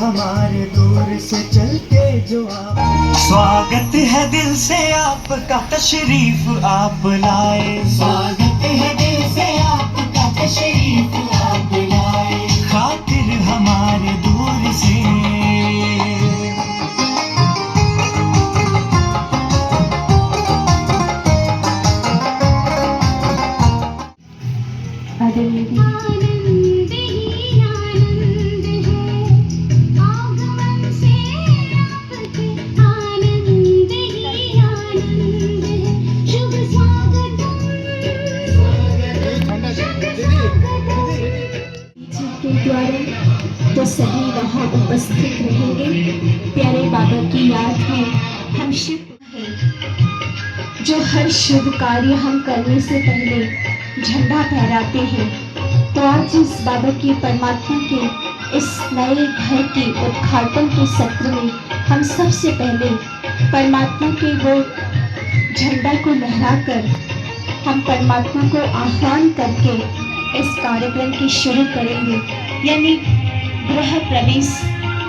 हमारे दूर से चलते जो आप, स्वागत है दिल से आपका, तशरीफ आप लाए। स्वागत है दिल से आपका, तशरीफ आप लाए। खातिर हमारे दूर से तो सभी वहाँ उपस्थित रहेंगे। प्यारे बाबा की याद में हम शिव हैं जो हर शुभ कार्य हम करने से पहले झंडा फहराते हैं। तो आज इस बाबा की परमात्मा के इस नए घर के उद्घाटन के सत्र में हम सबसे पहले परमात्मा के वो झंडा को लहराकर हम परमात्मा को आह्वान करके इस कार्यक्रम की शुरू करेंगे, यानी गृह प्रवेश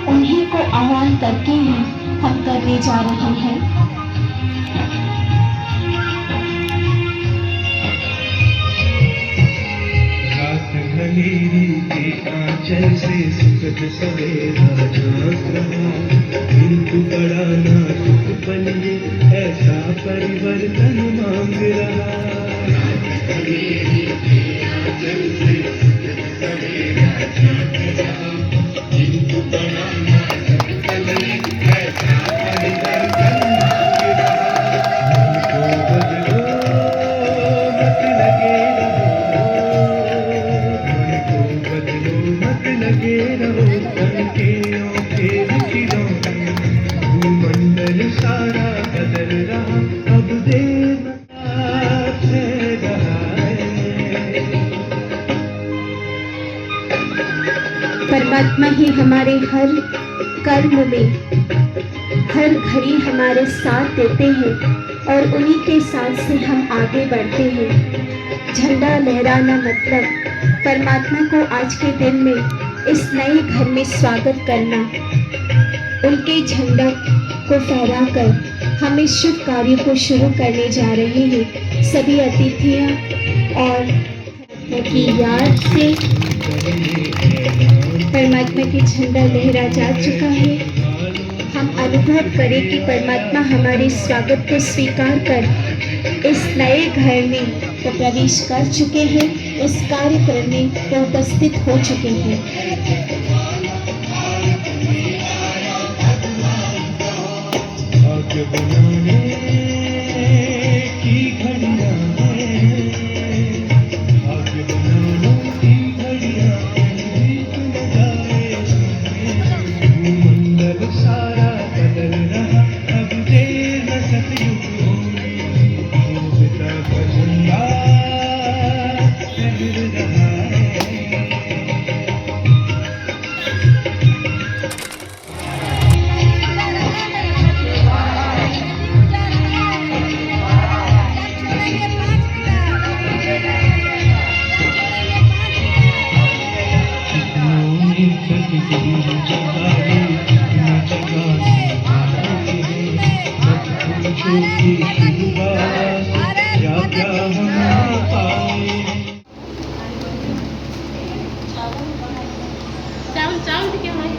उन्हीं को आह्वान करके ही हम करने जा रहे हैं। रात घनेरी के आंचल से सुखद सवेरा झांक रहा, किंतु बड़ा नाजुक बनिए ऐसा परिवर्तन मांग रहा। घनेरी के आंचल से सुखद सवेरा झांक रहा, किंतु बड़ा नाजुक बनिए ऐसा परिवर्तन मांग रहा। मन को बदलो मत लगे लगे रहो, तन के ओंके खिलौने, भूमंडल सारा बदल रहा, अब देर से रहा है। परमात्मा ही हमारे हर कर्म में हर घड़ी हमारे साथ देते हैं और उन्हीं के साथ से हम आगे बढ़ते हैं। झंडा लहराना मतलब परमात्मा को आज के दिन में इस नए घर में स्वागत करना। उनके झंडा को फहराकर हम इस शुभ कार्य को शुरू करने जा रहे हैं। सभी अतिथियां और की याद से परमात्मा की झंडा लहरा जा चुका है। हम अनुभव करें कि परमात्मा हमारे स्वागत को स्वीकार कर इस नए घर में तो प्रवेश कर चुके हैं, इस कार्यक्रम में तो उपस्थित हो चुके हैं। चावल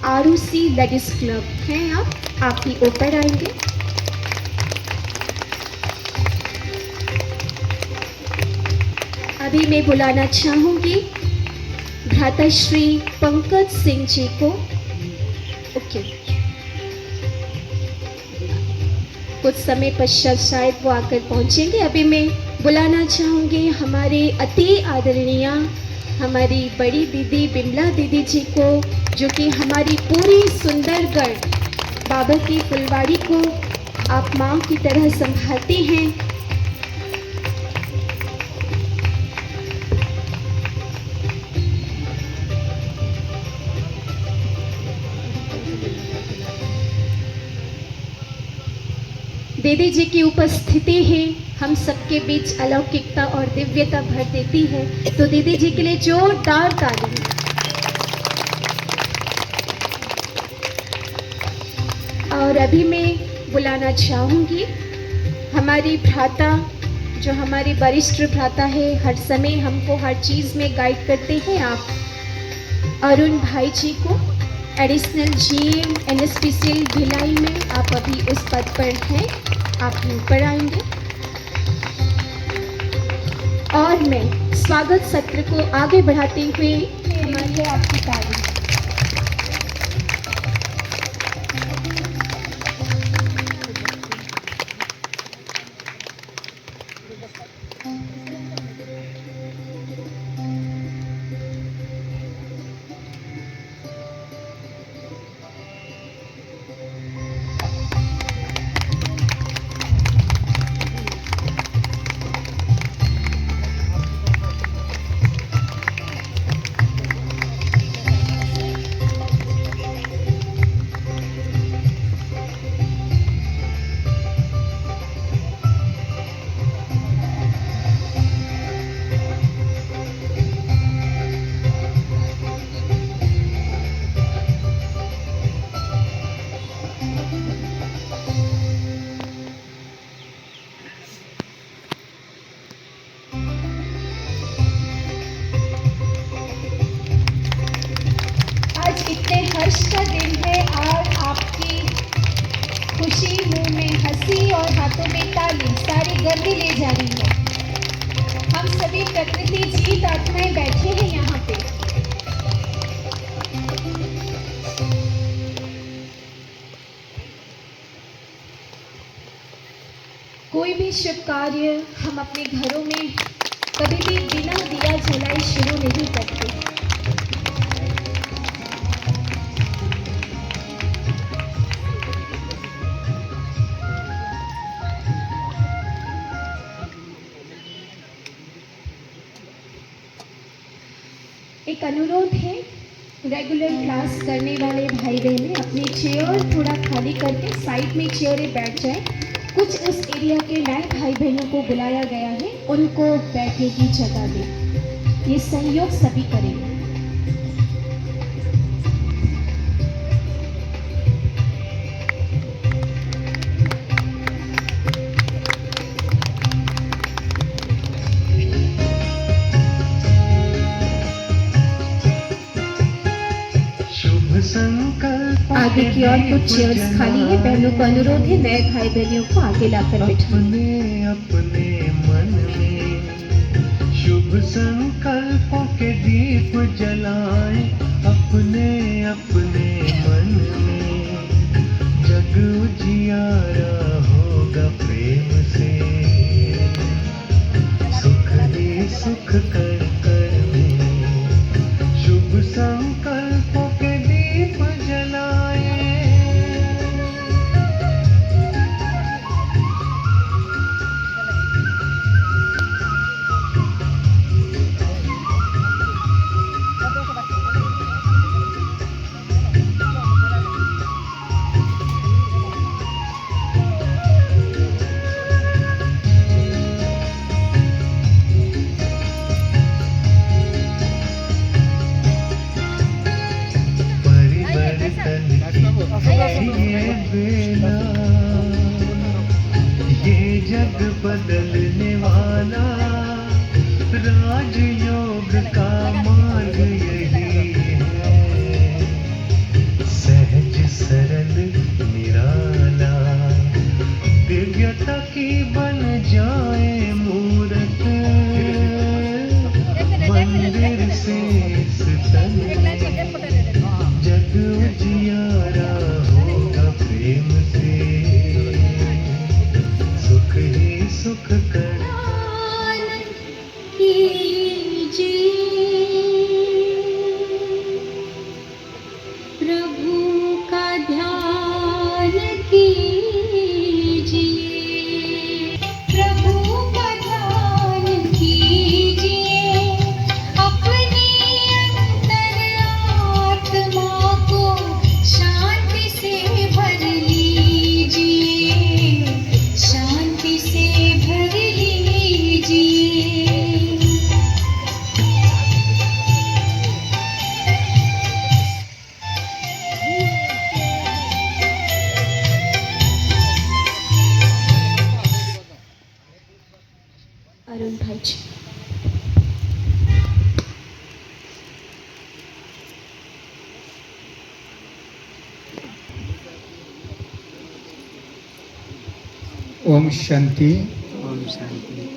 आरुषि लेडीज क्लब हैं आप ही ऊपर आएंगे। अभी मैं बुलाना चाहूंगी भ्राताश्री पंकज सिंह जी को। ओके, कुछ समय पश्चात शायद वो आकर पहुंचेंगे। अभी मैं बुलाना चाहूंगी हमारे अति आदरणीय हमारी बड़ी दीदी बिमला दीदी जी को, जो कि हमारी पूरी सुंदरगढ़ बाबा की फुलवाड़ी को आप माँ की तरह संभालती हैं। दीदी जी की उपस्थिति है हम सबके बीच अलौकिकता और दिव्यता भर देती है, तो दीदी जी के लिए जोरदार ताली। और अभी मैं बुलाना चाहूँगी हमारी भ्राता, जो हमारे वरिष्ठ भ्राता है, हर समय हमको हर चीज़ में गाइड करते हैं, आप अरुण भाई जी को, एडिशनल GM NSPCL भिलाई में आप अभी उस पद पर हैं, आप ऊपर आएंगे। और मैं स्वागत सत्र को आगे बढ़ाते हुए हमारे आपकी तारीफ। खुशी, मुंह में हंसी और हाथों में ताली सारी गर्मी ले जा रही है। हम सभी प्रकृति जीत आत्माएं बैठे हैं यहाँ पे। कोई भी शुभ कार्य हम अपने घरों में कभी भी बिना दिया जलाए शुरू नहीं करते। एक अनुरोध है, रेगुलर क्लास करने वाले भाई बहनें अपने चेयर थोड़ा खाली करके साइड में चेयरें बैठ जाएं। कुछ उस एरिया के नए भाई बहनों को बुलाया गया है, उनको बैठने की जगह दें। ये सहयोग सभी करेंगे। आगे की ओर कुछ चेयर्स खाली है। बहनों को अनुरोध है नए भाई बहनों को आगे लाकर बैठाएं। अपने मन में शुभ संकल्पों के दीप जलाएं। अपने अपने मन में जग उजियारा होगा प्रेम से। सुख ही सुख कर कर में शुभ संकल्पों के दीप जलाएं। ये बेला, ये जग बदलने वाला राजयोग का मार्ग यही है। सहज सरल निराला दिव्यता की बन जाए मूरत। मंदिर से इस तन जग उजियारा होगा प्रेम से। सुख ही सुख कर प्रभु का ध्यान कीजिए। प्रभु का ध्यान कीजिए। अपनी आत्मा को शांति से भर लीजिए। शांति से भर लीजिए। अरुण भाई जी, ओम शांति। ओम शांति।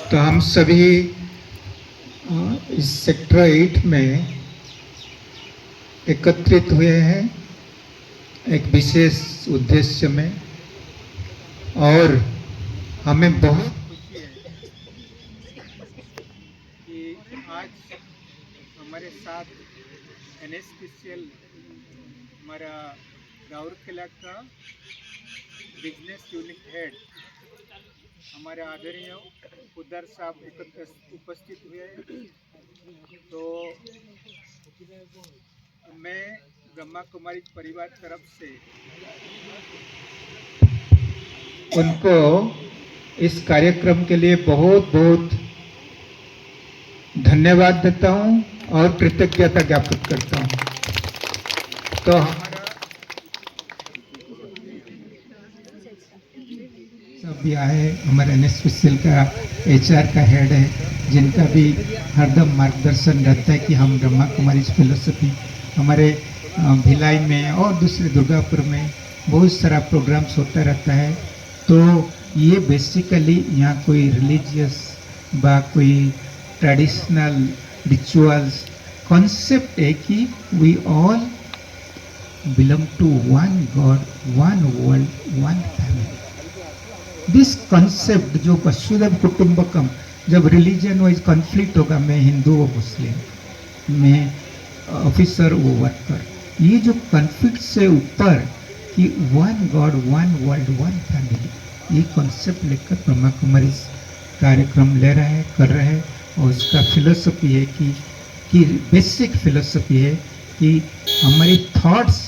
तो हम सभी इस सेक्टर 8 में एकत्रित हुए हैं एक विशेष उद्देश्य में, और हमें बहुत खुशी है कि आज हमारे साथ NSPCL हमारा राउरकेला का बिजनेस यूनिट हेड हमारे आदरणीय उदर साहब उपस्थित हुए। तो मैं ब्रह्मा कुमारी परिवार तरफ से उनको इस कार्यक्रम के लिए बहुत बहुत धन्यवाद देता हूं और कृतज्ञता ज्ञापित करता हूं। तो हमारा सब भी आए, हमारे NSPCL का HR का हेड है जिनका भी हरदम मार्गदर्शन रहता है कि हम ब्रह्मा कुमारी फिलोसफी हमारे भिलाई में और दूसरे दुर्गापुर में बहुत सारा प्रोग्राम्स होता रहता है। तो ये बेसिकली यहाँ कोई रिलीजियस बा कोई ट्रेडिशनल रिचुअल्स कॉन्सेप्ट है कि we all belong to one god, one world, one family. This concept जो वसुधैव कुटुंबकम, जब रिलीजन वाइज कॉन्फ्लिक्ट होगा, मैं हिंदू वो मुस्लिम, मैं ऑफिसर वो वर्कर, ये जो कॉन्फ्लिक्ट से ऊपर कि one god, one world, one family, ये कॉन्सेप्ट लेकर ब्रह्मा कुमारी कार्यक्रम ले रहा है, कर रहा है। और उसका फिलोसफी है कि बेसिक फिलोसफी है कि हमारी थॉट्स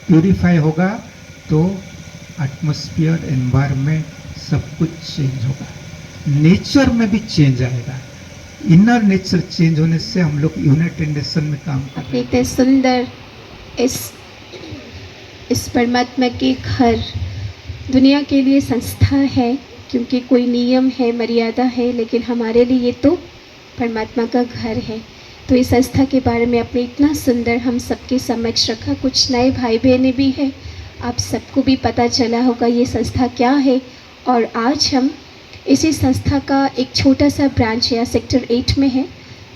प्यूरिफाई होगा तो एटमॉस्फेयर, एनवायरनमेंट सब कुछ चेंज होगा, नेचर में भी चेंज आएगा। इनर नेचर चेंज होने से हम लोग यूनाइटेड नेशन में काम कर रहे हैं। इतने सुंदर इस परमात्मा के घर दुनिया के लिए संस्था है, क्योंकि कोई नियम है, मर्यादा है, लेकिन हमारे लिए ये तो परमात्मा का घर है। तो इस संस्था के बारे में आपने इतना सुंदर हम सबके समक्ष रखा। कुछ नए भाई बहनें भी हैं, आप सबको भी पता चला होगा ये संस्था क्या है। और आज हम इसी संस्था का एक छोटा सा ब्रांच या सेक्टर 8 में है,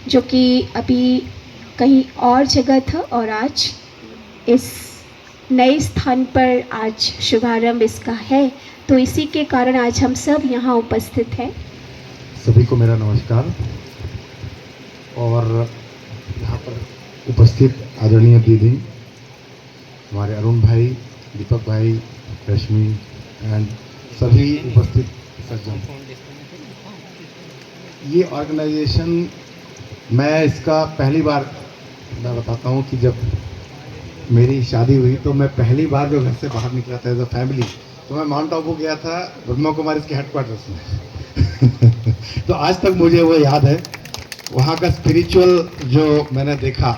जो कि अभी कहीं और जगह था और आज इस नए स्थान पर आज शुभारंभ इसका है। तो इसी के कारण आज हम सब यहाँ उपस्थित हैं। सभी को मेरा नमस्कार। और यहाँ पर उपस्थित आदरणीय दीदी, हमारे अरुण भाई, दीपक भाई, रश्मि एंड सभी उपस्थित सज्जन, ये ऑर्गेनाइजेशन मैं इसका पहली बार मैं बताता हूँ कि जब मेरी शादी हुई तो मैं पहली बार जो घर से बाहर निकला था एज अ फैमिली, तो मैं माउंट आबू गया था ब्रह्मा कुमारी के हेडक्वार्टर्स में तो आज तक मुझे वो याद है। वहाँ का स्पिरिचुअल जो मैंने देखा,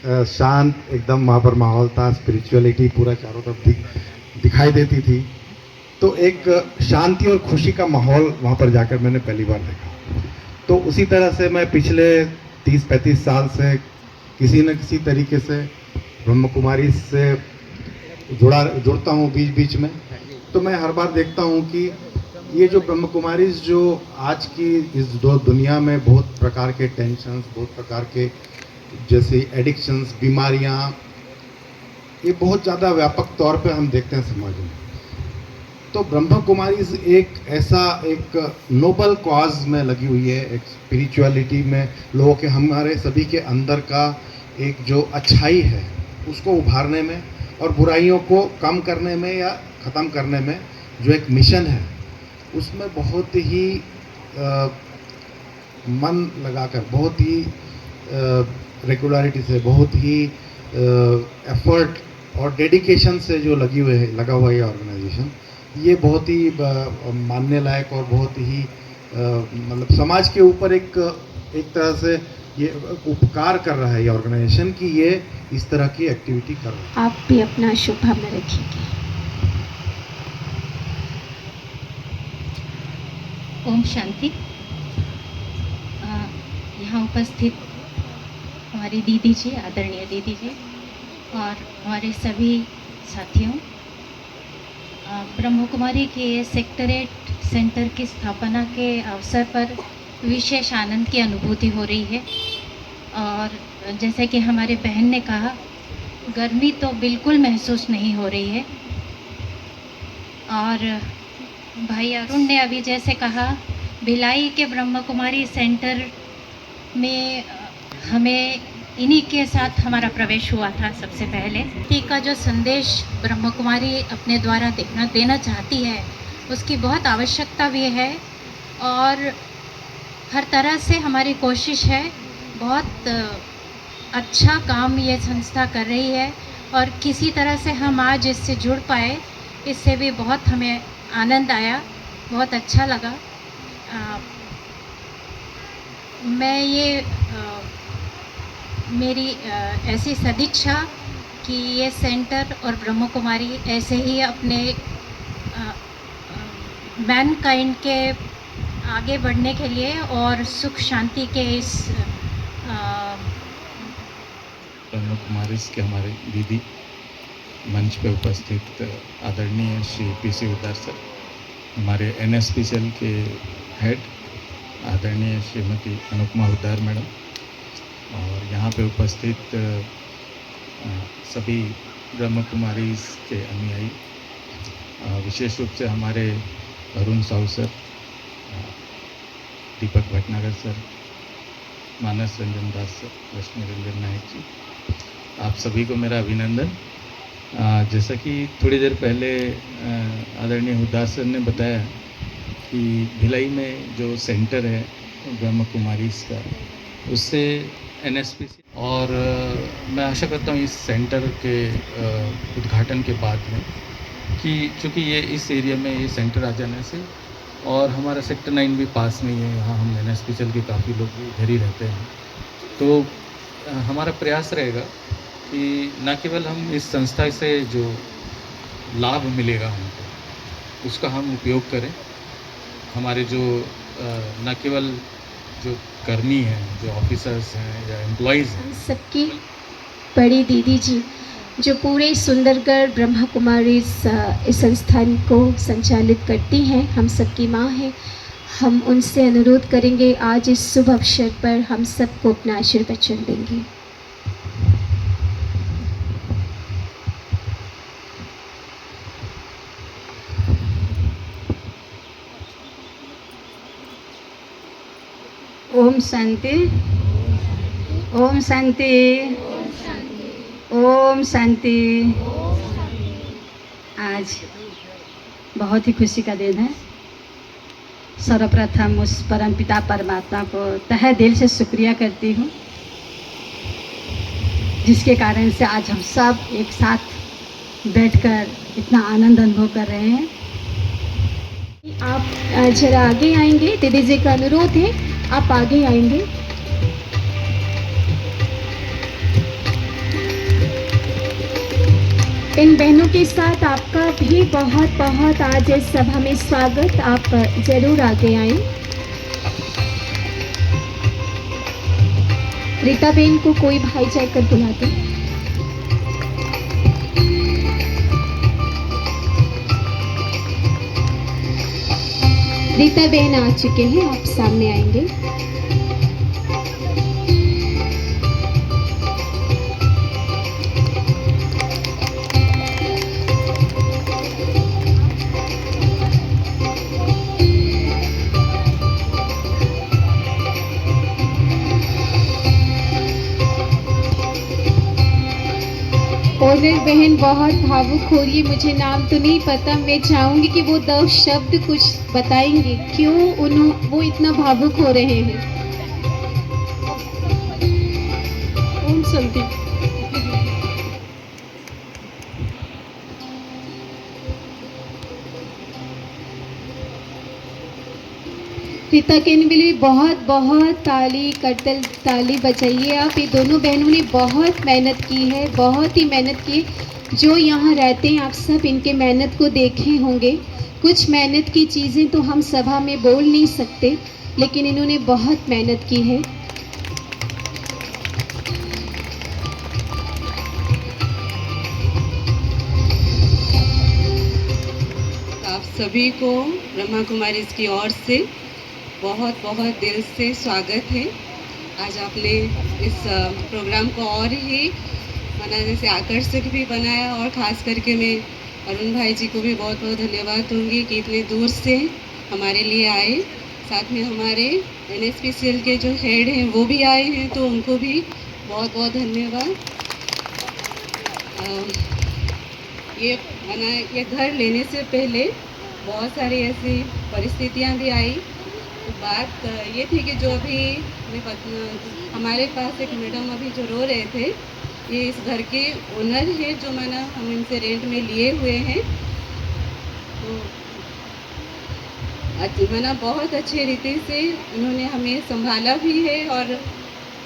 शांत एकदम वहाँ पर माहौल था, स्पिरिचुअलिटी पूरा चारों तरफ दिखाई देती थी। तो एक शांति और खुशी का माहौल वहाँ पर जाकर मैंने पहली बार देखा। तो उसी तरह से मैं पिछले 30-35 साल से किसी न किसी तरीके से ब्रह्म कुमारी से जुड़ता हूँ बीच बीच में। तो मैं हर बार देखता हूँ कि ये जो ब्रह्म कुमारी जो आज की इस दुनिया में बहुत प्रकार के टेंशन्स, बहुत प्रकार के जैसे एडिक्शंस, बीमारियाँ, ये बहुत ज़्यादा व्यापक तौर पे हम देखते हैं समाज में। तो ब्रह्म कुमारी एक ऐसा एक नोबल कॉज में लगी हुई है, एक स्पिरिचुअलिटी में लोगों के, हमारे सभी के अंदर का एक जो अच्छाई है उसको उभारने में और बुराइयों को कम करने में या ख़त्म करने में जो एक मिशन है, उसमें बहुत ही मन लगाकर, बहुत ही रेगुलरिटी से, बहुत ही एफर्ट और डेडिकेशन से जो लगा हुआ ये ऑर्गेनाइजेशन, ये बहुत ही मानने लायक और बहुत ही मतलब समाज के ऊपर एक तरह से ये उपकार कर रहा है ये ऑर्गेनाइजेशन कि ये इस तरह की एक्टिविटी कर रहा है। आप भी अपना शुभकामना रखिएगा। ओम शांति। यहाँ उपस्थित हमारी दीदी जी, आदरणीय दीदी जी, और हमारे सभी साथियों, ब्रह्म कुमारी के सेक्टर 8 सेंटर की स्थापना के अवसर पर विशेष आनंद की अनुभूति हो रही है। और जैसे कि हमारे बहन ने कहा, गर्मी तो बिल्कुल महसूस नहीं हो रही है। और भाई अरुण ने अभी जैसे कहा, भिलाई के ब्रह्म कुमारी सेंटर में हमें इन्हीं के साथ हमारा प्रवेश हुआ था सबसे पहले। टी का जो संदेश ब्रह्म कुमारी अपने द्वारा देना चाहती है, उसकी बहुत आवश्यकता भी है और हर तरह से हमारी कोशिश है। बहुत अच्छा काम ये संस्था कर रही है और किसी तरह से हम आज इससे जुड़ पाए, इससे भी बहुत हमें आनंद आया, बहुत अच्छा लगा। मैं ये मेरी ऐसी सदिच्छा कि ये सेंटर और ब्रह्म कुमारी ऐसे ही अपने मैनकाइंड के आगे बढ़ने के लिए और सुख शांति के इस ब्रह्म कुमारी के हमारे दीदी, मंच पे उपस्थित आदरणीय श्री पीसी हुड्डार सर, हमारे NSPCL के हेड आदरणीय श्रीमती अनुपमा हुड्डार मैडम, और यहाँ पे उपस्थित सभी ब्रह्म कुमारी के अनुयायी, विशेष रूप से हमारे अरुण साहू सर, दीपक भटनागर सर, मानस रंजन दास सर, लक्ष्मी रंजन नायक जी, आप सभी को मेरा अभिनंदन। जैसा कि थोड़ी देर पहले आदरणीय हुड्डार सर ने बताया कि भिलाई में जो सेंटर है ब्रह्म कुमारी का, उससे NSPCL, और मैं आशा करता हूँ इस सेंटर के उद्घाटन के बाद में कि चूँकि ये इस एरिया में ये सेंटर आ जाने से, और हमारा सेक्टर 9 भी पास में ही है, यहाँ हम NSPCL के काफ़ी लोग इधर ही रहते हैं, तो हमारा प्रयास रहेगा कि न केवल हम इस संस्था से जो लाभ मिलेगा हमको उसका हम उपयोग करें, हमारे जो न केवल जो कर्मी हैं, जो ऑफिसर्स हैं या एम्प्लॉयज़ हैं, सबकी बड़ी दीदी जी जो पूरे सुंदरगढ़ ब्रह्मा कुमारी इस संस्थान को संचालित करती हैं, हम सबकी माँ हैं। हम उनसे अनुरोध करेंगे आज इस शुभ अवसर पर हम सबको अपना आशीर्वचन देंगे। ओम शांति, ओम शांति, ओम शांति। आज बहुत ही खुशी का दिन है। सर्वप्रथम उस परमपिता परमात्मा को तहे दिल से शुक्रिया करती हूँ, जिसके कारण से आज हम सब एक साथ बैठकर इतना आनंद अनुभव कर रहे हैं। आप जरा आगे आएंगे, दीदी जी का अनुरोध है, आप आगे आएंगे। इन बहनों के साथ आपका भी बहुत बहुत आज इस सभा में स्वागत। आप जरूर आगे आएं। रीता बहन को कोई भाई जाकर बुला दे। रीता बहन आ चुके हैं, आप सामने आएंगे। ओनर बहन बहुत भावुक हो रही है, मुझे नाम तो नहीं पता, मैं चाहूंगी कि वो 2 शब्द कुछ बताएंगे क्यों वो इतना भावुक हो रहे हैं। ओम शांति। रीता के लिए बहुत बहुत ताली बजाइए आप। ये दोनों बहनों ने बहुत मेहनत की है, बहुत ही मेहनत की। जो यहाँ रहते हैं आप सब इनके मेहनत को देखे होंगे। कुछ मेहनत की चीज़ें तो हम सभा में बोल नहीं सकते, लेकिन इन्होंने बहुत मेहनत की है। आप सभी को ब्रह्मा कुमारी की ओर से बहुत बहुत दिल से स्वागत है। आज आपने इस प्रोग्राम को और ही मनाने से आकर्षक भी बनाया, और ख़ास करके मैं अरुण भाई जी को भी बहुत बहुत धन्यवाद दूंगी कि इतने दूर से हमारे लिए आए। साथ में हमारे NSPCL के जो हेड हैं वो भी आए हैं, तो उनको भी बहुत बहुत धन्यवाद। ये घर लेने से पहले बहुत सारी ऐसी परिस्थितियां भी आई। तो बात ये थी कि जो अभी हमारे पास एक मैडम अभी जो रो रहे थे, ये इस घर के ओनर हैं, जो माना हम इनसे रेंट में लिए हुए हैं। तो माना बहुत अच्छे रीति से उन्होंने हमें संभाला भी है, और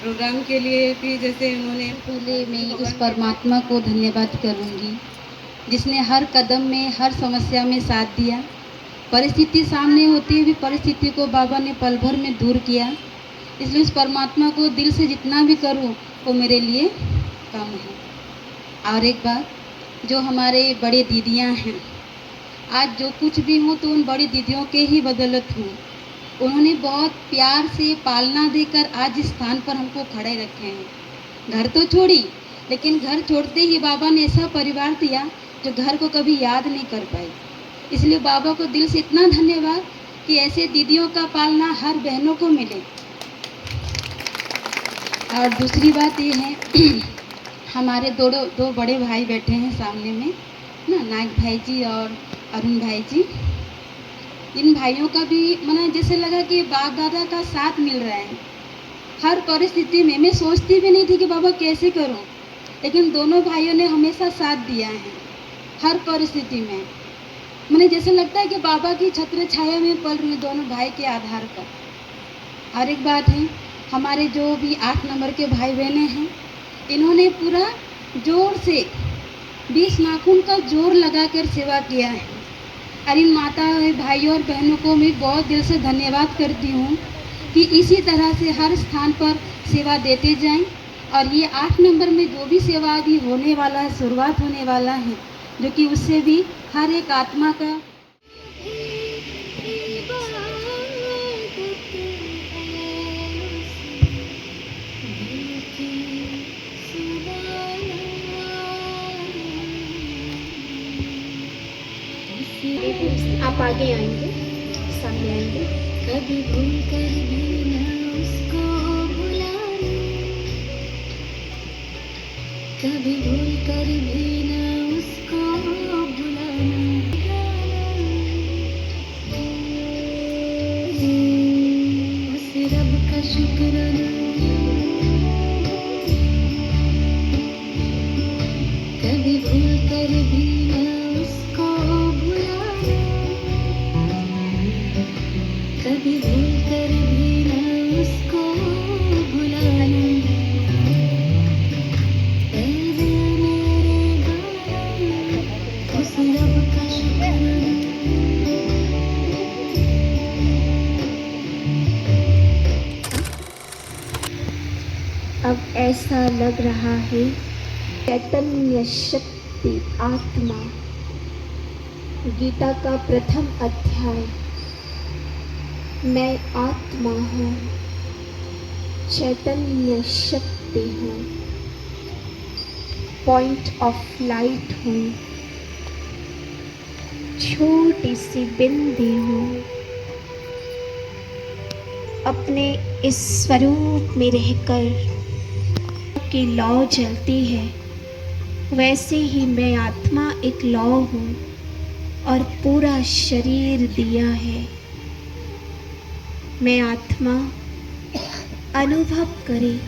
प्रोग्राम के लिए भी जैसे उन्होंने। पहले मैं उस परमात्मा को धन्यवाद करूंगी जिसने हर कदम में, हर समस्या में साथ दिया। परिस्थिति सामने होती है भी परिस्थिति को बाबा ने पल भर में दूर किया। इसलिए उस परमात्मा को दिल से जितना भी करूं वो मेरे लिए कम है। और एक बात, जो हमारे बड़े दीदियां हैं, आज जो कुछ भी हूँ तो उन बड़ी दीदियों के ही बदौलत हूँ। उन्होंने बहुत प्यार से पालना देकर आज इस स्थान पर हमको खड़े रखे हैं। घर तो छोड़ी, लेकिन घर छोड़ते ही बाबा ने ऐसा परिवार दिया जो घर को कभी याद नहीं कर पाई। इसलिए बाबा को दिल से इतना धन्यवाद कि ऐसे दीदियों का पालना हर बहनों को मिले। और दूसरी बात ये है हमारे दो बड़े भाई बैठे हैं सामने में ना, नाग भाई जी और अरुण भाई जी। इन भाइयों का भी मन जैसे लगा कि बाप दादा का साथ मिल रहा है हर परिस्थिति में। मैं सोचती भी नहीं थी कि बाबा कैसे करूं, लेकिन दोनों भाइयों ने हमेशा साथ दिया है हर परिस्थिति में। मुझे जैसे लगता है कि बाबा की छत्र छाया में पल रही दोनों भाई के आधार पर। और एक बात है, हमारे जो भी 8 नंबर के भाई बहने हैं, इन्होंने पूरा जोर से 20 नाखून का जोर लगाकर सेवा किया है। और इन माता भाइयों और बहनों को मैं बहुत दिल से धन्यवाद करती हूँ कि इसी तरह से हर स्थान पर सेवा देते जाएं। और ये 8 नंबर में जो भी सेवा अभी होने वाला है, शुरुआत होने वाला है, जो कि उससे भी हर एक आत्मा का आप आगे आएंगे, सामने आएंगे। कभी भूल कर भी न उसको भुलाना, कभी भूल कर भी न उसको भुलाना। उस रब का शुक्राना, कभी भूल कर भी न उसको भुलाना, कभी भूल कर भी न उसको भुलाना। ऐ दिल मेरे गाना उस रब का शुक्राना। अब ऐसा लग रहा है चैतन्य शक्ति आत्मा, गीता का प्रथम अध्याय, मैं आत्मा हूँ, चैतन्य शक्ति हूँ, पॉइंट ऑफ लाइट हूँ, छोटी सी बिंदी हूँ। अपने इस स्वरूप में रहकर की लौ जलती है, वैसे ही मैं आत्मा एक लौ हूँ और पूरा शरीर दिया है। मैं आत्मा अनुभव करे